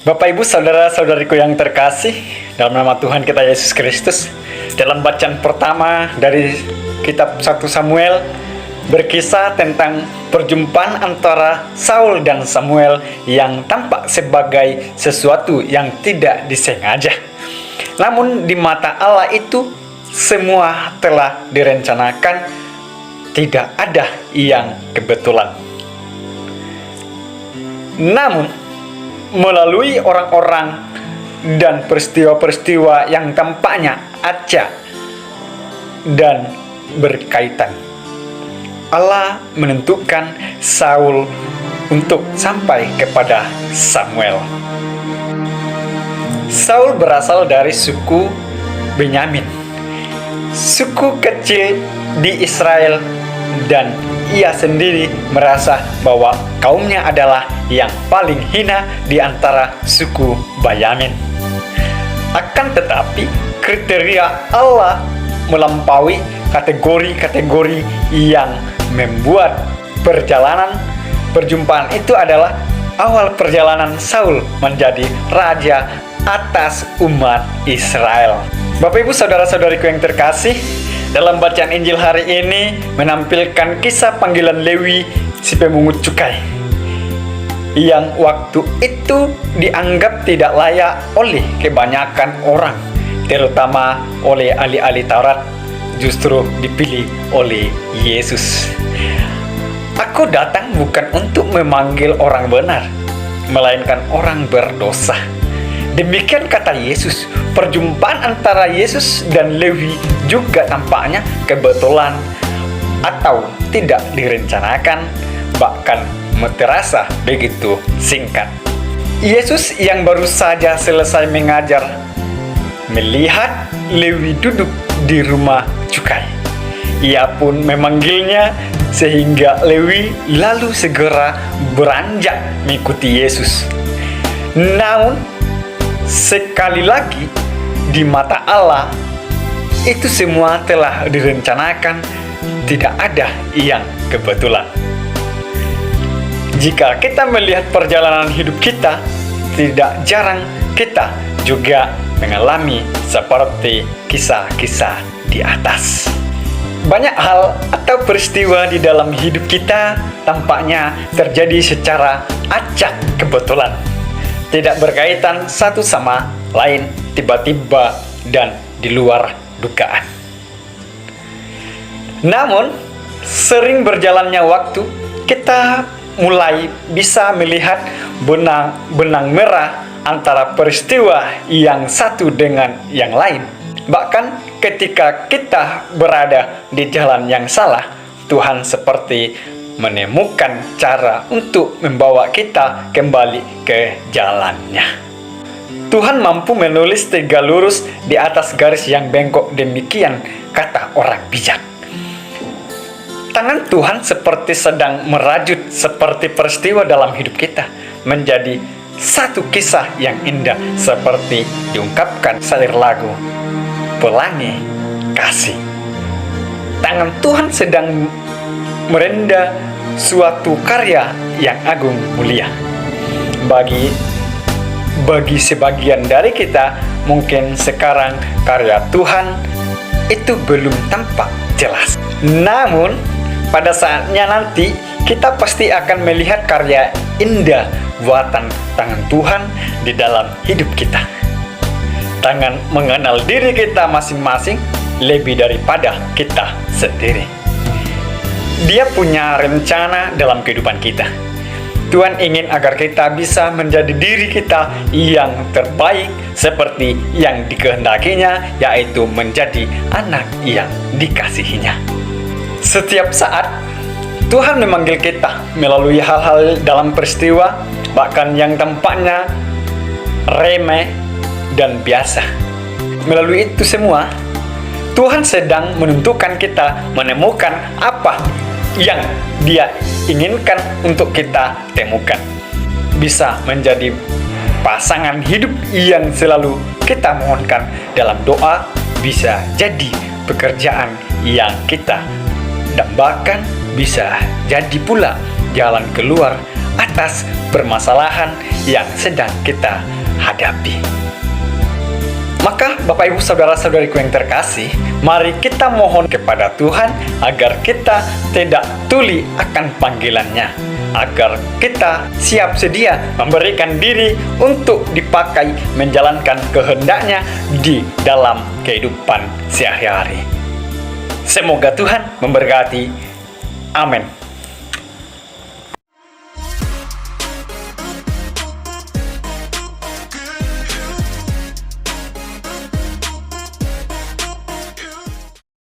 Bapak Ibu saudara-saudariku yang terkasih, dalam nama Tuhan kita Yesus Kristus, dalam bacaan pertama dari kitab 1 Samuel berkisah tentang perjumpaan antara Saul dan Samuel yang tampak sebagai sesuatu yang tidak disengaja. Namun di mata Allah itu semua telah direncanakan, tidak ada yang kebetulan. Namun melalui orang-orang dan peristiwa-peristiwa yang tampaknya acak dan berkaitan, Allah menentukan Saul untuk sampai kepada Samuel. Saul berasal dari suku Benyamin, suku kecil di Israel, dan ia sendiri merasa bahwa kaumnya adalah yang paling hina di antara suku Benyamin. Akan tetapi, kriteria Allah melampaui kategori-kategori yang membuat perjumpaan itu adalah awal perjalanan Saul menjadi raja atas umat Israel. Bapak Ibu saudara-saudariku yang terkasih, dalam bacaan Injil hari ini menampilkan kisah panggilan Lewi si pemungut cukai yang waktu itu dianggap tidak layak oleh kebanyakan orang, terutama oleh ahli-ahli Taurat. Justru dipilih oleh Yesus. Aku datang bukan untuk memanggil orang benar, melainkan orang berdosa. Demikian kata Yesus. Perjumpaan antara Yesus dan Lewi juga tampaknya kebetulan atau tidak direncanakan, bahkan terasa begitu singkat. Yesus yang baru saja selesai mengajar melihat Lewi duduk di rumah cukai. Ia pun memanggilnya sehingga Lewi lalu segera beranjak mengikuti Yesus. Namun sekali lagi, di mata Allah itu semua telah direncanakan, tidak ada yang kebetulan. Jika kita melihat perjalanan hidup kita, tidak jarang kita juga mengalami seperti kisah-kisah di atas. Banyak hal atau peristiwa di dalam hidup kita tampaknya terjadi secara acak kebetulan, tidak berkaitan satu sama lain, tiba-tiba dan di luar dugaan. Namun, sering berjalannya waktu, kita mulai bisa melihat benang merah antara peristiwa yang satu dengan yang lain. Bahkan ketika kita berada di jalan yang salah, Tuhan seperti menemukan cara untuk membawa kita kembali ke jalannya. Tuhan mampu menulis tegak lurus di atas garis yang bengkok, demikian kata orang bijak. Tangan Tuhan seperti sedang merajut seperti peristiwa dalam hidup kita menjadi satu kisah yang indah, seperti diungkapkan salir lagu Pelangi Kasih. Tangan Tuhan sedang merenda suatu karya yang agung mulia. Bagi sebagian dari kita, mungkin sekarang karya Tuhan itu belum tampak jelas. Namun, pada saatnya nanti kita pasti akan melihat karya indah buatan tangan Tuhan di dalam hidup kita. Tangan mengenal diri kita masing-masing lebih daripada kita sendiri. Dia punya rencana dalam kehidupan kita. Tuhan ingin agar kita bisa menjadi diri kita yang terbaik seperti yang dikehendakinya, yaitu menjadi anak yang dikasihinya. Setiap saat Tuhan memanggil kita melalui hal-hal dalam peristiwa, bahkan yang tampaknya remeh dan biasa. Melalui itu semua, Tuhan sedang menentukan kita menemukan apa yang Dia inginkan untuk kita temukan. Bisa menjadi pasangan hidup yang selalu kita mohonkan dalam doa, bisa jadi pekerjaan yang kita dambakan, bisa jadi pula jalan keluar atas permasalahan yang sedang kita hadapi. Maka Bapak Ibu Saudara-saudariku yang terkasih, mari kita mohon kepada Tuhan agar kita tidak tuli akan panggilannya, agar kita siap sedia memberikan diri untuk dipakai menjalankan kehendak-Nya di dalam kehidupan sehari-hari. Semoga Tuhan memberkati. Amin.